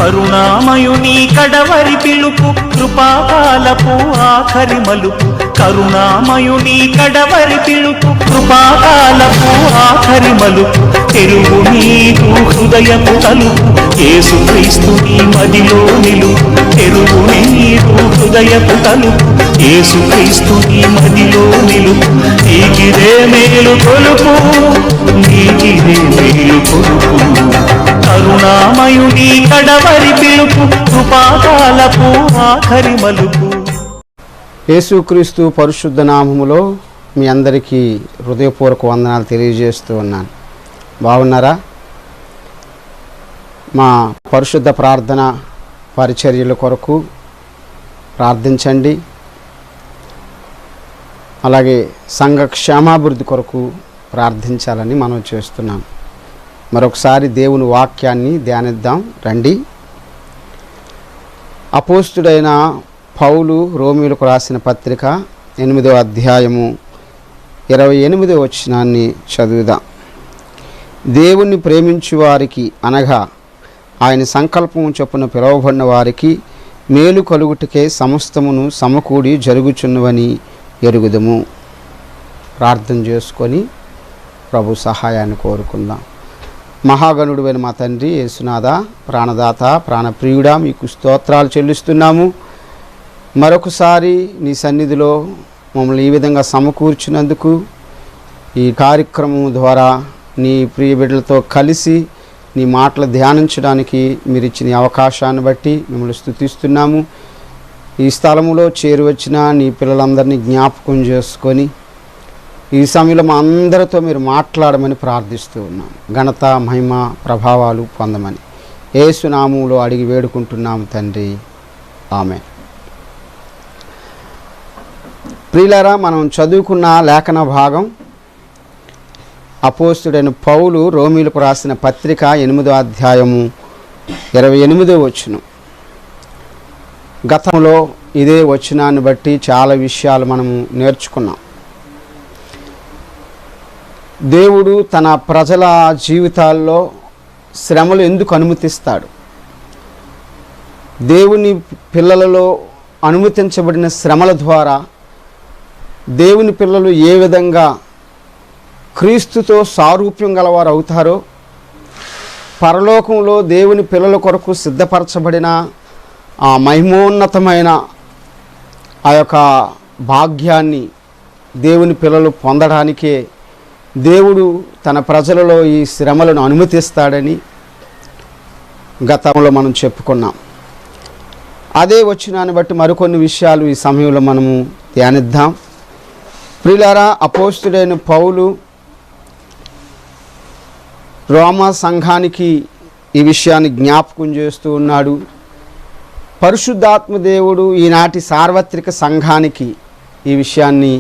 కరుణామయుని కడవరి పిలుపు కృపాకాలపు ఆఖరి మలుపు కరుణామయుని కడవరి పిలుపు కృపాకాలపు ఆఖరి మలుపు తెరువు నీకు హృదయపు తలుపు యేసుక్రీస్తుని మదిలో నిలుపు తెరువు నీకు హృదయపు తలుపు యేసుక్రీస్తుని మదిలో నిలుపు నీకిదే మేలు కొలుపు నీకిదే మేలు కొలుపు కరుణామయుని కడవరి పిలుపు కృపాకాలపు ఆఖరి మలుపు. యేసుక్రీస్తు పరిశుద్ధ నామములో మీ అందరికీ హృదయపూర్వక వందనాలు తెలియజేస్తూ ఉన్నాను. బాగున్నారా? మా పరిశుద్ధ ప్రార్థన పరిచర్యల కొరకు ప్రార్థించండి. అలాగే సంఘ క్షేమాభివృద్ధి కొరకు ప్రార్థించాలని మనం చేస్తున్నాం. మరొకసారి దేవుని వాక్యాన్ని ధ్యానిద్దాం రండి. అపోస్తుడైన పౌలు రోమీయులకు రాసిన పత్రిక 8వ అధ్యాయము 28వ వచనాన్ని చదువుదాం. దేవుణ్ణి ప్రేమించు వారికి అనగా ఆయన సంకల్పము చొప్పున పిలువబడిన వారికి మేలు కలుగుటకే సమస్తమును సమకూడి జరుగుచున్నవని ఎరుగుదము. ప్రార్థన చేసుకొని ప్రభు సహాయాన్ని కోరుకుందాం. మహాగణుడువైన మా తండ్రి యేసునాథ, ప్రాణదాత, ప్రాణప్రియుడా, మీకు స్తోత్రాలు చెల్లిస్తున్నాము. మరొకసారి నీ సన్నిధిలో మమ్మల్ని ఈ విధంగా సమకూర్చినందుకు, ఈ కార్యక్రమం ద్వారా నీ ప్రియ బిడ్డలతో కలిసి నీ మాటలు ధ్యానించడానికి మీరు ఇచ్చిన అవకాశాన్ని బట్టి మిమ్మల్ని స్తుతిస్తున్నాము. ఈ స్థలములో చేరువచ్చిన నీ పిల్లలందరినీ జ్ఞాపకం చేసుకొని ఈ సమయంలో మా అందరితో మీరు మాట్లాడమని ప్రార్థిస్తూ ఉన్నాము. ఘనత, మహిమ, ప్రభావాలు పొందమని యేసు నామములో అడిగి వేడుకుంటున్నాము తండ్రి, ఆమేన్. ప్రియులారా, మనం చదువుకున్న లేఖన భాగం అపోస్తుడైన పౌలు రోమీయులకు రాసిన పత్రిక 8వ అధ్యాయము 28వ వచనం. గతంలో ఇదే వచనాన్ని బట్టి చాలా విషయాలు మనము నేర్చుకున్నాం. దేవుడు తన ప్రజల జీవితాల్లో శ్రమలు ఎందుకు అనుమతిస్తాడు, దేవుని పిల్లలలో అనుమతించబడిన శ్రమల ద్వారా దేవుని పిల్లలు ఏ విధంగా క్రీస్తుతో సారూప్యం గలవారు అవుతారో, పరలోకంలో దేవుని పిల్లల కొరకు సిద్ధపరచబడిన ఆ మహిమోన్నతమైన ఆ యొక్క భాగ్యాన్ని దేవుని పిల్లలు పొందడానికే దేవుడు తన ప్రజలలో ఈ శ్రమలను అనుమతిస్తాడని గతంలో మనం చెప్పుకున్నాం. అదే వచనాన్ని బట్టి మరికొన్ని విషయాలు ఈ సమయంలో మనము ధ్యానిద్దాం. ప్రియులారా, అపోస్తుడైన పౌలు రోమా సంఘానికి ఈ విషయాన్ని జ్ఞాపకం చేస్తూ ఉన్నాడు. పరిశుద్ధాత్మ దేవుడు ఈనాటి సార్వత్రిక సంఘానికి ఈ విషయాన్ని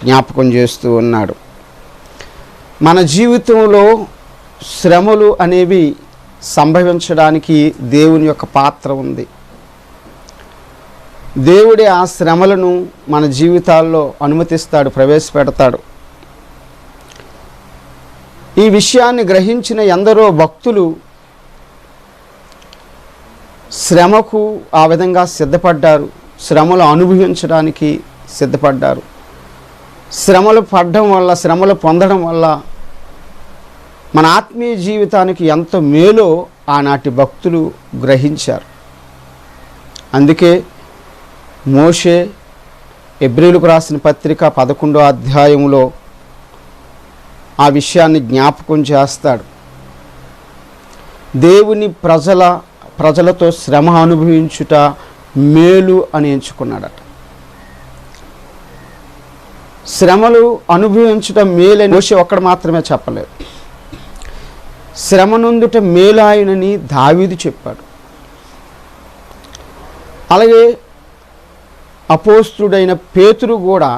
జ్ఞాపకం చేస్తూ ఉన్నాడు. మన జీవితంలో శ్రమలు అనేవి సంభవించడానికి దేవుని యొక్క పాత్ర ఉంది. దేవుడే ఆ శ్రమలను మన జీవితాల్లో అనుమతిస్తాడు, ప్రవేశపెడతాడు. ఈ విషయాన్ని గ్రహించిన ఎందరో భక్తులు శ్రమకు ఆ విధంగా సిద్ధపడ్డారు, శ్రమలు అనుభవించడానికి సిద్ధపడ్డారు. శ్రమలు పడడం వల్ల, శ్రమలు పొందడం వల్ల మన ఆత్మీయ జీవితానికి ఎంత మేలో ఆనాటి భక్తులు గ్రహించారు. అందుకే మోషే హెబ్రీయులకు రాసిన పత్రిక 11వ అధ్యాయములో ఆ విషయాన్ని జ్ఞాపకం చేస్తాడు. దేవుని ప్రజలతో శ్రమ అనుభవించుట మేలు అని ఎంచుకున్నాడట. శ్రమలు అనుభవించడం మేలని మోషే ఒక్కడు మాత్రమే చెప్పలేదు. శ్రమ నొందుట మేలాయనని దావీదు చెప్పాడు. అలాగే అపోస్తుడైన పేతురు కూడా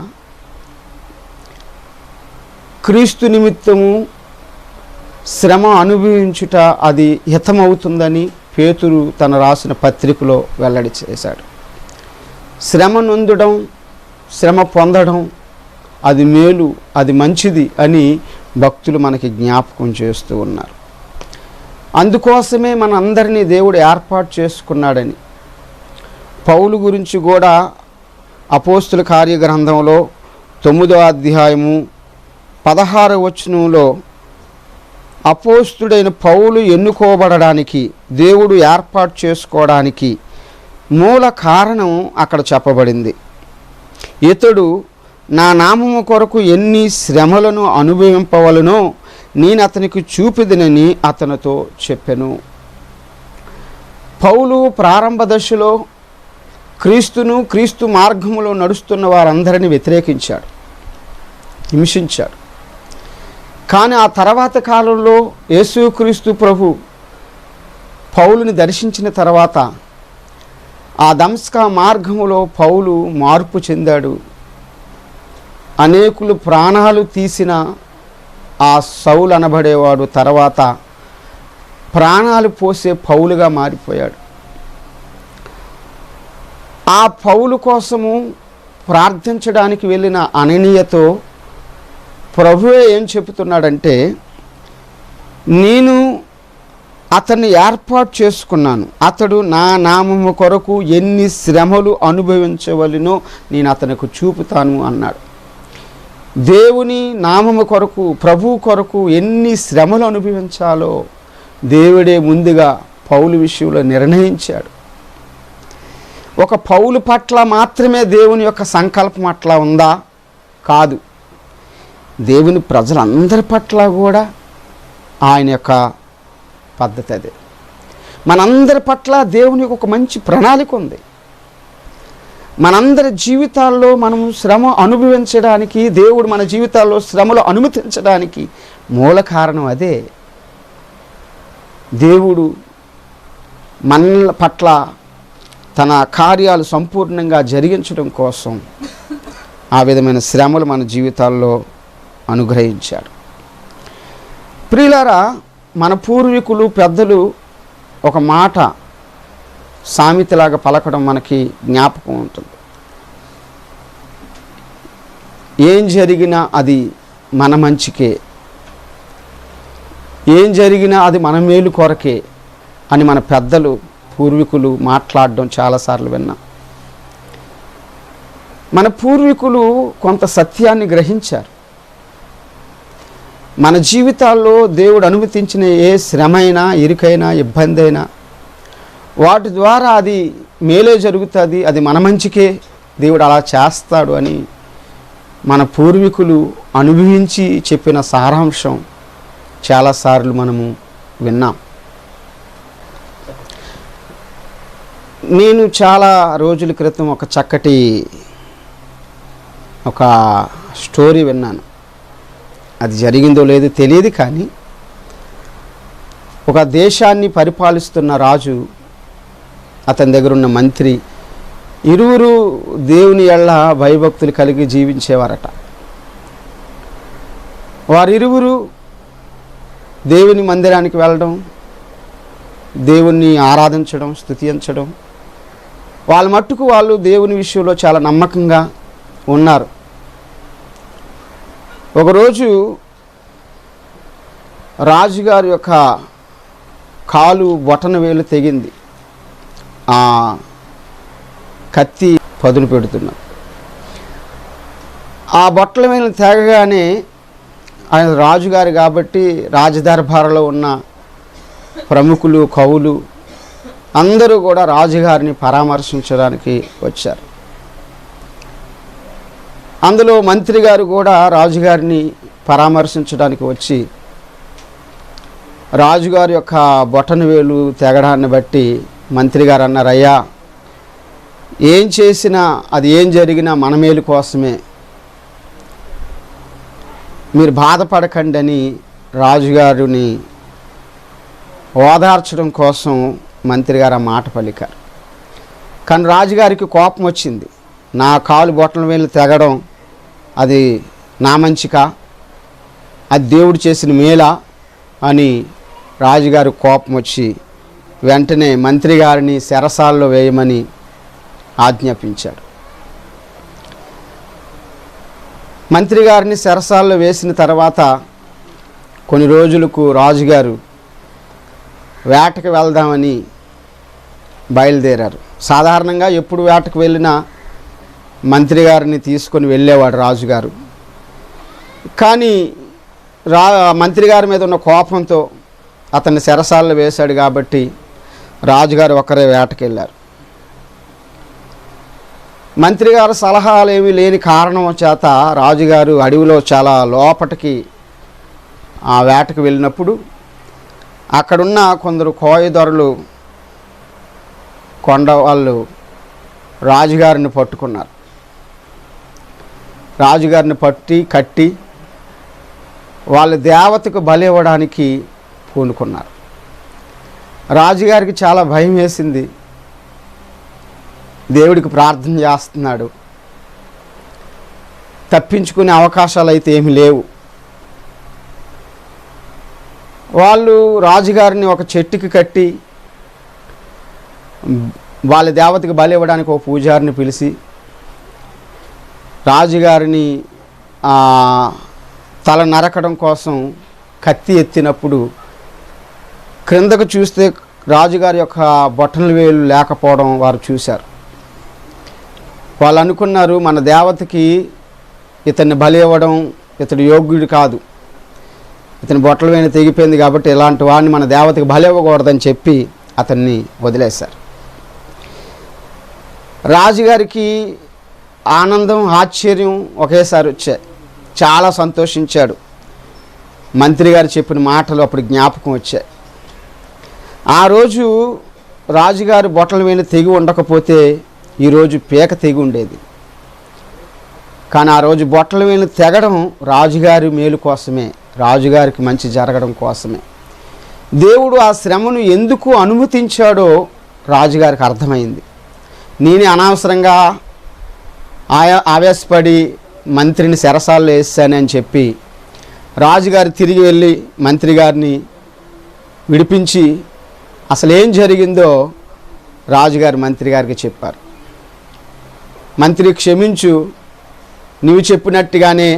క్రీస్తు నిమిత్తము శ్రమ అనుభవించుట అది హితమవుతుందని పేతురు తన రాసిన పత్రికలో వెల్లడి చేశాడు. శ్రమ నొందడం, శ్రమ పొందడం అది మేలు, అది మంచిది అని భక్తులు మనకి జ్ఞాపకం చేస్తూ ఉన్నారు. అందుకోసమే మన అందరినీ దేవుడు ఏర్పాటు చేసుకున్నాడని పౌలు గురించి కూడా అపోస్తుల కార్యగ్రంథంలో 9వ అధ్యాయము 16వ వచనంలో అపోస్తుడైన పౌలు ఎన్నుకోబడడానికి, దేవుడు ఏర్పాటు చేసుకోవడానికి మూల కారణం అక్కడ చెప్పబడింది. ఇతడు నా నామము కొరకు ఎన్ని శ్రమలను అనుభవింపవలనో నేను అతనికి చూపిదినని అతనితో చెప్పెను. పౌలు ప్రారంభ దశలో క్రీస్తు మార్గములో నడుస్తున్న వారందరినీ వ్యతిరేకించాడు, హింసించాడు. కానీ ఆ తర్వాత కాలంలో యేసుక్రీస్తు ప్రభు పౌలుని దర్శించిన తర్వాత ఆ దమస్కా మార్గములో పౌలు మార్పు చెందాడు. అనేకులు ప్రాణాలు తీసిన ఆ సౌలు అనబడేవాడు తర్వాత ప్రాణాలు పోసే పౌలుగా మారిపోయాడు. ఆ పౌలు కోసము ప్రార్థించడానికి వెళ్ళిన అననీయతో ప్రభువే ఏం చెబుతున్నాడంటే, నేను అతన్ని ఏర్పాటు చేసుకున్నాను, అతడు నా నామము కొరకు ఎన్ని శ్రమలు అనుభవించవలెనో నేను అతనికి చూపుతాను అన్నాడు. దేవుని నామము కొరకు, ప్రభువు కొరకు ఎన్ని శ్రమలు అనుభవించాలో దేవుడే ముందుగా పౌలు విషయంలో నిర్ణయించాడు. ఒక పౌలు పట్ల మాత్రమే దేవుని యొక్క సంకల్పం అట్లా ఉందా? కాదు. దేవుని ప్రజలందరి పట్ల కూడా ఆయన యొక్క పద్ధతి అదే. మనందరి పట్ల దేవునికి ఒక మంచి ప్రణాళిక ఉంది. మనందరి జీవితాల్లో మనం శ్రమ అనుభవించడానికి, దేవుడు మన జీవితాల్లో శ్రమలు అనుమతించడానికి మూల కారణం అదే. దేవుడు మన పట్ల తన కార్యాలు సంపూర్ణంగా జరిగించడం కోసం ఆ విధమైన శ్రమలు మన జీవితాల్లో అనుగ్రహించాడు. ప్రియులారా, మన పూర్వీకులు పెద్దలు ఒక మాట సామెతలాగా పలకడం మనకి జ్ఞాపకం ఉంటుంది. ఏం జరిగినా అది మన మంచికే, ఏం జరిగినా అది మన మేలు కొరకే అని మన పెద్దలు పూర్వీకులు మాట్లాడడం చాలాసార్లు విన్నాం. మన పూర్వీకులు కొంత సత్యాన్ని గ్రహించారు. మన జీవితాల్లో దేవుడు అనుమతించిన ఏ శ్రమ అయినా, ఇరుకైనా, ఇబ్బంది అయినా వాటి ద్వారా అది మేలే జరుగుతుంది, అది మన మంచికే, దేవుడు అలా చేస్తాడు అని మన పూర్వీకులు అనుభవించి చెప్పిన సారాంశం చాలాసార్లు మనము విన్నాం. నేను చాలా రోజుల క్రితం ఒక చక్కటి ఒక స్టోరీ విన్నాను. అది జరిగిందో లేదో తెలియదు, కానీ ఒక దేశాన్ని పరిపాలిస్తున్న రాజు, అతని దగ్గర ఉన్న మంత్రి, ఇరువురు దేవుని యెడల భయభక్తులు కలిగి జీవించేవారట. వారిరువురు దేవుని మందిరానికి వెళ్ళడం, దేవుణ్ణి ఆరాధించడం, స్తుతించడం, వాళ్ళ మట్టుకు వాళ్ళు దేవుని విషయంలో చాలా నమ్మకంగా ఉన్నారు. ఒకరోజు రాజుగారి యొక్క కాలు బొటన వేలు తెగింది. ఆ కత్తి పదును పెడుతున్నారు. ఆ బొట్టల వేలు తెగగానే ఆయన రాజుగారు కాబట్టి రాజదర్బారులో ఉన్న ప్రముఖులు, కవులు అందరూ కూడా రాజుగారిని పరామర్శించడానికి వచ్చారు. అందులో మంత్రి గారు కూడా రాజుగారిని పరామర్శించడానికి వచ్చి రాజుగారి యొక్క బొటన వేలు తెగడాన్ని బట్టి మంత్రి గారు అన్నారు, అయ్యా, ఏం చేసినా అది ఏం జరిగినా మన మేలు కోసమే, మీరు బాధపడకండి అని రాజుగారిని ఓదార్చడం కోసం మంత్రి గారు ఆ మాట పలికారు. కానీ రాజుగారికి కోపం వచ్చింది. నా కాలు బొట్టల వేలు తెగడం అది నా మంచికా, అది దేవుడు చేసిన మేలా అని రాజుగారి కోపం వచ్చి వెంటనే మంత్రి గారిని చెరసాలలో వేయమని ఆజ్ఞాపించాడు. మంత్రి గారిని చెరసాలలో వేసిన తర్వాత కొన్ని రోజులకు రాజుగారు వేటకి వెళ్దామని బయలుదేరారు. సాధారణంగా ఎప్పుడు వేటకు వెళ్ళినా మంత్రి గారిని తీసుకొని వెళ్ళేవాడు రాజుగారు. కానీ మంత్రి గారి మీద ఉన్న కోపంతో అతన్ని చెరసాలలో వేశాడు కాబట్టి రాజుగారు ఒక్కరే వేటకి వెళ్ళారు. మంత్రి గారు సలహాలు ఏమీ లేని కారణం చేత రాజుగారు అడవిలో చాలా లోపటికి ఆ వేటకు వెళ్ళినప్పుడు అక్కడున్న కొందరు కోయదొరలు కొండ వాళ్ళు రాజుగారిని పట్టుకున్నారు. రాజుగారిని కట్టి వాళ్ళ దేవతకు బలి ఇవ్వడానికి పూనుకున్నారు. రాజుగారికి చాలా భయం వేసింది. దేవుడికి ప్రార్థన చేస్తున్నాడు. తప్పించుకునే అవకాశాలు అయితే ఏమీ లేవు. వాళ్ళు రాజుగారిని ఒక చెట్టుకి కట్టి వాళ్ళ దేవతకి బలి ఇవ్వడానికి ఒక పూజారిని పిలిచి రాజుగారిని తల నరకడం కోసం కత్తి ఎత్తినప్పుడు క్రిందకు చూస్తే రాజుగారి యొక్క బొట్టన వేలు లేకపోవడం వారు చూశారు. వాళ్ళు అనుకున్నారు, మన దేవతకి ఇతన్ని బలి ఇవ్వడం, ఇతడు యోగ్యుడు కాదు, ఇతని బొట్టల వేలు తెగిపోయింది కాబట్టి ఇలాంటి వాడిని మన దేవతకి బలి ఇవ్వకూడదని చెప్పి అతన్ని వదిలేశారు. రాజుగారికి ఆనందం ఆశ్చర్యం ఒకేసారి వచ్చాయి. చాలా సంతోషించాడు. మంత్రి గారు చెప్పిన మాటలు అప్పుడు జ్ఞాపకం వచ్చాయి. ఆ రోజు రాజుగారి బొట్టల వేలు తెగి ఉండకపోతే ఈరోజు పీక తెగి ఉండేది. కానీ ఆ రోజు బొట్టల వేలు తెగడం రాజుగారి మేలు కోసమే, రాజుగారికి మంచి జరగడం కోసమే. దేవుడు ఆ శ్రమను ఎందుకు అనుమతించాడో రాజుగారికి అర్థమైంది. నేనే అనవసరంగా ఆవేశపడి మంత్రిని చెరసాల్లో వేసానని చెప్పి రాజుగారు తిరిగి వెళ్ళి మంత్రి గారిని విడిపించి అసలు ఏం జరిగిందో రాజుగారు మంత్రి గారికి చెప్పారు. మంత్రి, క్షమించు, నీవు చెప్పినట్టుగానే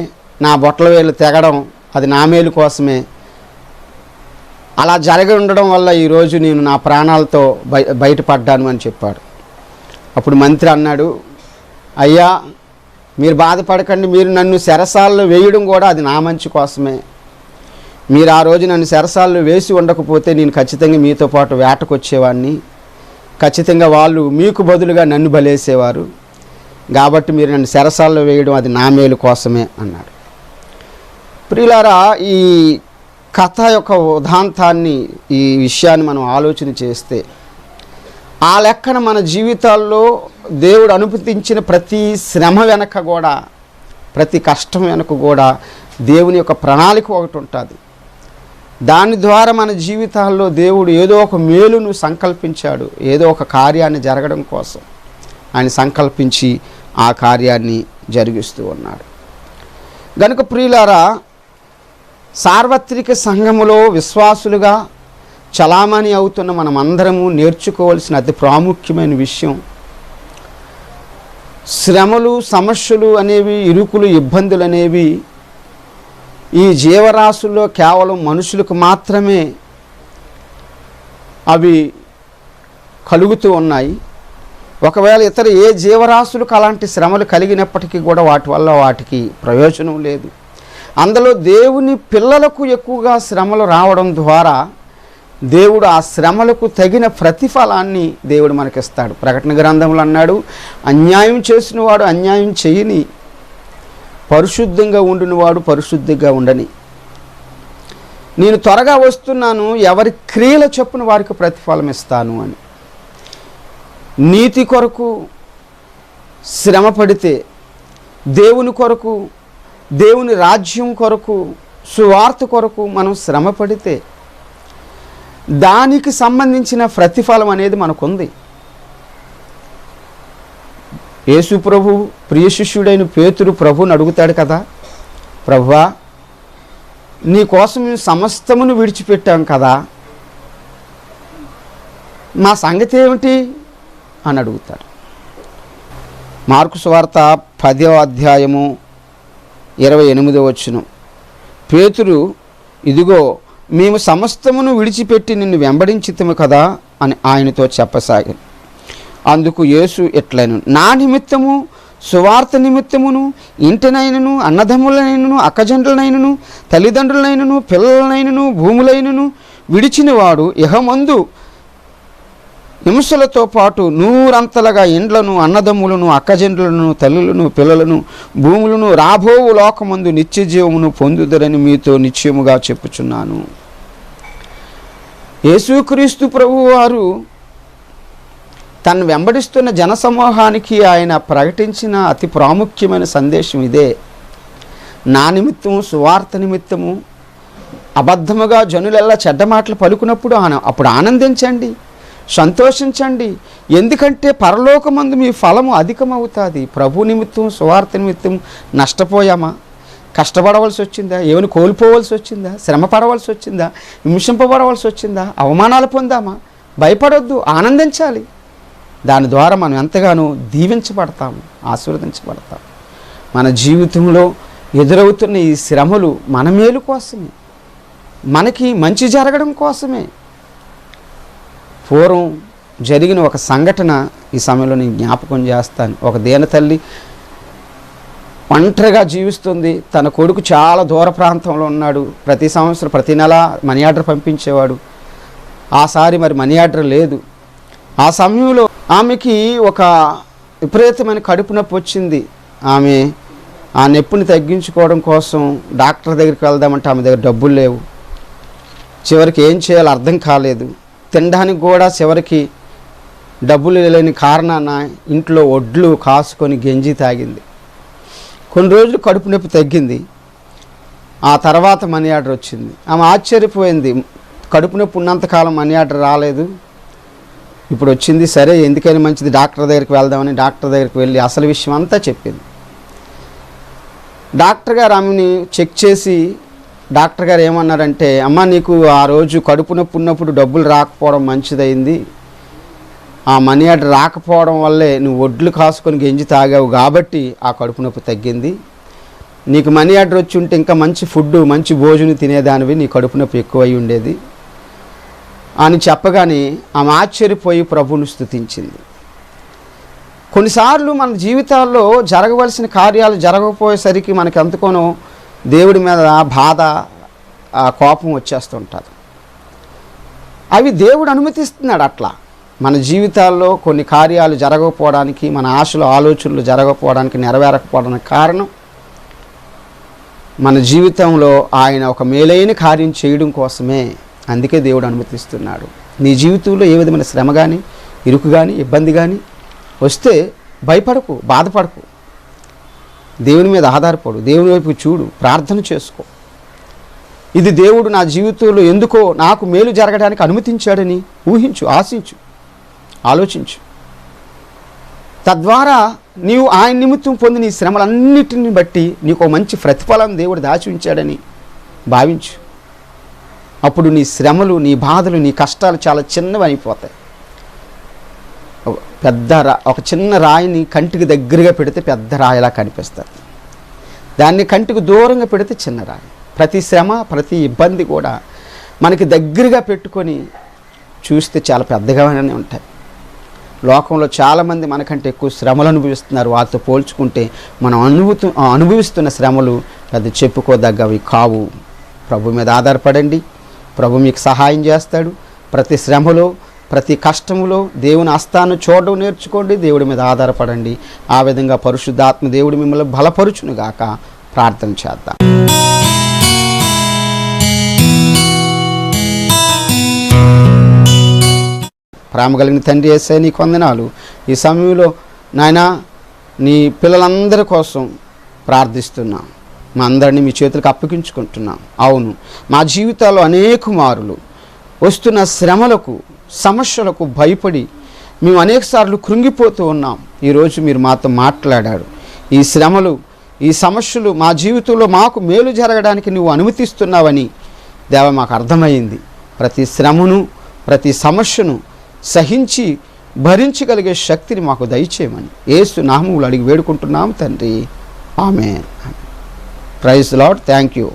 నా బొట్టల వేలు తెగడం అది నా మేలు కోసమే, అలా జరిగి ఉండడం వల్ల ఈరోజు నేను నా ప్రాణాలతో బయటపడ్డాను అని చెప్పాడు. అప్పుడు మంత్రి అన్నాడు, అయ్యా మీరు బాధపడకండి, మీరు నన్ను చెరసాల్లో వేయడం కూడా అది నా మంచి కోసమే. మీరు ఆ రోజు నన్ను చెరసాల్లో వేసి ఉండకపోతే నేను ఖచ్చితంగా మీతో పాటు వేటకు వచ్చేవాడిని, ఖచ్చితంగా వాళ్ళు మీకు బదులుగా నన్ను బలేసేవారు, కాబట్టి మీరు నన్ను చెరసాల్లో వేయడం అది నా మేలు కోసమే అన్నాడు. ప్రియులారా, ఈ కథ యొక్క ఉదాంతాన్ని, ఈ విషయాన్ని మనం ఆలోచన చేస్తే ఆ లెక్కన మన జీవితాల్లో దేవుడు అనుమతించిన ప్రతి శ్రమ వెనక కూడా, ప్రతి కష్టం వెనక కూడా దేవుని యొక్క ప్రణాళిక ఒకటి ఉంటుంది. దాని ద్వారా మన జీవితాల్లో దేవుడు ఏదో ఒక మేలును సంకల్పించాడు, ఏదో ఒక కార్యాన్ని జరగడం కోసం ఆయన సంకల్పించి ఆ కార్యాన్ని జరిగిస్తూ ఉన్నాడు. గనుక ప్రియులారా, సార్వత్రిక సంఘములో విశ్వాసులుగా చలామణి అవుతున్న మనమందరము నేర్చుకోవాల్సిన అతి ప్రాముఖ్యమైన విషయం, శ్రమలు, సమస్యలు అనేవి, ఇరుకులు, ఇబ్బందులు అనేవి ఈ జీవరాశుల్లో కేవలం మనుషులకు మాత్రమే అవి కలుగుతూ ఉన్నాయి. ఒకవేళ ఇతర ఏ జీవరాశులకు అలాంటి శ్రమలు కలిగినప్పటికీ కూడా వాటి వల్ల వాటికి ప్రయోజనం లేదు. అందులో దేవుని పిల్లలకు ఎక్కువగా శ్రమలు రావడం ద్వారా దేవుడు ఆ శ్రమలకు తగిన ప్రతిఫలాన్ని దేవుడు మనకిస్తాడు. ప్రకటన గ్రంథంలో అన్నాడు, అన్యాయం చేసిన వాడు అన్యాయం చేయని, పరిశుద్ధంగా ఉండినవాడు పరిశుద్ధంగా ఉండని, నేను త్వరగా వస్తున్నాను, ఎవరి క్రియల చొప్పున వారికి ప్రతిఫలం ఇస్తాను అని. నీతి కొరకు శ్రమ పడితే, దేవుని కొరకు, దేవుని రాజ్యం కొరకు, సువార్త కొరకు మనం శ్రమ పడితే దానికి సంబంధించిన ప్రతిఫలం అనేది మనకుంది. యేసు ప్రభు ప్రియ శిష్యుడైన పేతురు ప్రభువుని అడుగుతాడు కదా, ప్రభువా నీ కోసం సమస్తమును విడిచిపెట్టాం కదా, మా సంగతి ఏమిటి అని అడుగుతాడు. మార్కు సువార్త 10వ అధ్యాయము 28వ వచనం, పేతురు, ఇదిగో మేము సమస్తమును విడిచిపెట్టి నిన్ను వెంబడించితిము కదా అని ఆయనతో చెప్పసాగాను. అందుకు యేసు ఇట్లను, నా నిమిత్తము సువార్త నిమిత్తమును ఇంటినైనను అన్నదమ్ములనైనను అక్కజండ్రులనైనను తల్లిదండ్రులనైనను పిల్లలనైనను భూములైనను విడిచిన వాడు ఇహమందు హింసలతో పాటు 100 ఇండ్లను అన్నదమ్ములను అక్కజండ్రులను తల్లులను పిల్లలను భూములను రాబోవు లోకమందు నిత్యజీవమును పొందుదరని మీతో నిశ్చయముగా చెప్పుచున్నాను. యేసుక్రీస్తు ప్రభువారు తను వెంబడిస్తున్న జనసమూహానికి ఆయన ప్రకటించిన అతి ప్రాముఖ్యమైన సందేశం ఇదే. నా నిమిత్తము సువార్త నిమిత్తము అబద్ధముగా జనులెల్లా చెడ్డ మాటలు పలుకున్నప్పుడు అప్పుడు ఆనందించండి, సంతోషించండి. ఎందుకంటే పరలోకమందు మీ ఫలము అధికమవుతుంది. ప్రభు నిమిత్తం సువార్త నిమిత్తం నష్టపోయామా? కష్టపడవలసి వచ్చిందా? ఏమైనా కోల్పోవలసి వచ్చిందా? శ్రమ పడవలసి వచ్చిందా? హింసింపబడవలసి వచ్చిందా? అవమానాలు పొందామా? భయపడొద్దు, ఆనందించాలి. దాని ద్వారా మనం ఎంతగానో దీవించబడతాము, ఆశీర్వదించబడతాము. మన జీవితంలో ఎదురవుతున్న ఈ శ్రమలు మన మేలు కోసమే, మనకి మంచి జరగడం కోసమే. పూర్వం జరిగిన ఒక సంఘటన ఈ సమయంలో నేను జ్ఞాపకం చేస్తాను. ఒక దీన తల్లి ఒంటరిగా జీవిస్తుంది. తన కొడుకు చాలా దూర ప్రాంతంలో ఉన్నాడు. ప్రతి సంవత్సరం ప్రతి నెల మనీ ఆర్డర్ పంపించేవాడు. ఆసారి మరి మనీ ఆర్డర్ లేదు. ఆ సమయంలో ఆమెకి ఒక విపరీతమైన కడుపు నొప్పి వచ్చింది. ఆమె ఆ నొప్పిని తగ్గించుకోవడం కోసం డాక్టర్ దగ్గరికి వెళ్దామంటే ఆమె దగ్గర డబ్బులు లేవు. చివరికి ఏం చేయాలో అర్థం కాలేదు. తినడానికి కూడా చివరికి డబ్బులు లేని కారణాన ఇంట్లో ఒడ్లు కాసుకొని గంజి తాగింది. కొన్ని రోజులు కడుపు నొప్పి తగ్గింది. ఆ తర్వాత మనీ ఆర్డర్ వచ్చింది. ఆమె ఆశ్చర్యపోయింది. కడుపు నొప్పి ఉన్నంతకాలం మనీ ఆర్డర్ రాలేదు, ఇప్పుడు వచ్చింది. సరే ఎందుకైనా మంచిది డాక్టర్ దగ్గరికి వెళ్దామని డాక్టర్ దగ్గరికి వెళ్ళి అసలు విషయం అంతా చెప్పింది. డాక్టర్ గారు ఆమెని చెక్ చేసి డాక్టర్ గారు ఏమన్నారంటే, అమ్మ నీకు ఆ రోజు కడుపు నొప్పి ఉన్నప్పుడు డబ్బులు రాకపోవడం మంచిదైంది. ఆ మనీ ఆర్డర్ రాకపోవడం వల్లే నువ్వు ఒడ్లు కాసుకొని గంజి తాగావు కాబట్టి ఆ కడుపు నొప్పి తగ్గింది. నీకు మనీ ఆర్డర్ వచ్చి ఉంటే ఇంకా మంచి ఫుడ్ మంచి భోజనం తినేదానివి, నీ కడుపు నొప్పి ఎక్కువై ఉండేది అని చెప్పగానే ఆమె ఆశ్చర్యపోయి ప్రభువును స్తుతించింది. కొన్నిసార్లు మన జీవితాల్లో జరగవలసిన కార్యాలు జరగకపోయేసరికి మనకి ఎందుకోనో దేవుడి మీద బాధ, కోపం వచ్చేస్తుంటుంది. అవి దేవుడు అనుమతిస్తున్నాడు. అట్లా మన జీవితాల్లో కొన్ని కార్యాలు జరగకపోవడానికి, మన ఆశలు ఆలోచనలు జరగకపోవడానికి, నెరవేరకపోవడానికి కారణం మన జీవితంలో ఆయన ఒక మేలైన కార్యం చేయడం కోసమే. అందుకే దేవుడు అనుమతిస్తున్నాడు. నీ జీవితంలో ఏ విధమైన శ్రమ కానీ, ఇరుకు కానీ, ఇబ్బంది కానీ వస్తే భయపడకు, బాధపడకు. దేవుని మీద ఆధారపడు, దేవుని వైపు చూడు, ప్రార్థన చేసుకో. ఇది దేవుడు నా జీవితంలో ఎందుకో నాకు మేలు జరగడానికి అనుమతించాడని ఊహించు, ఆశించు, ఆలోచించు. తద్వారా నీవు ఆయన నిమిత్తం పొందిన ఈ శ్రమలన్నిటిని బట్టి నీకు మంచి ప్రతిఫలం దేవుడు దాచి ఉంచాడని భావించు. అప్పుడు నీ శ్రమలు, నీ బాధలు, నీ కష్టాలు చాలా చిన్నవి అయిపోతాయి. ఒక చిన్న రాయిని కంటికి దగ్గరగా పెడితే పెద్ద రాయిలా కనిపిస్తుంది. దాన్ని కంటికి దూరంగా పెడితే చిన్న రాయి. ప్రతి శ్రమ, ప్రతి ఇబ్బంది కూడా మనకి దగ్గరగా పెట్టుకొని చూస్తే చాలా పెద్దగానే ఉంటాయి. లోకంలో చాలామంది మనకంటే ఎక్కువ శ్రమలు అనుభవిస్తున్నారు. వాటితో పోల్చుకుంటే మనం అనుభవిస్తున్న శ్రమలు పెద్ద చెప్పుకోదగ్గవి కావు. ప్రభు మీద ఆధారపడండి, ప్రభు మీకు సహాయం చేస్తాడు. ప్రతి శ్రమలో, ప్రతి కష్టములో దేవుని హస్తాన్ని చూడడం నేర్చుకోండి, దేవుడి మీద ఆధారపడండి. ఆ విధంగా పరిశుద్ధాత్మ దేవుడు మిమ్మల్ని బలపరుచునుగాక. ప్రార్థన చేద్దాం. ప్రేమ కలిగిన తండ్రి యేసయ్య, నీకు వందనాలు. ఈ సమయంలో నాయనా నీ పిల్లలందరి కోసం ప్రార్థిస్తున్నాం. మా అందరినీ మీ చేతులకు అప్పగించుకుంటున్నాం. అవును, మా జీవితాల్లో అనేక మారులు వస్తున్న శ్రమలకు, సమస్యలకు భయపడి మేము అనేకసార్లు కృంగిపోతూ ఉన్నాం. ఈరోజు మీరు మాతో మాట్లాడారు. ఈ శ్రమలు, ఈ సమస్యలు మా జీవితంలో మాకు మేలు జరగడానికి నువ్వు అనుమతిస్తున్నావని దేవ మాకు అర్థమైంది. ప్రతి శ్రమను, ప్రతి సమస్యను సహించి భరించగలిగే శక్తిని మాకు దయచేయమని యేసు నామములో అడిగి వేడుకుంటున్నాం తండ్రి. ఆమేన్. Praise Lord. Thank you.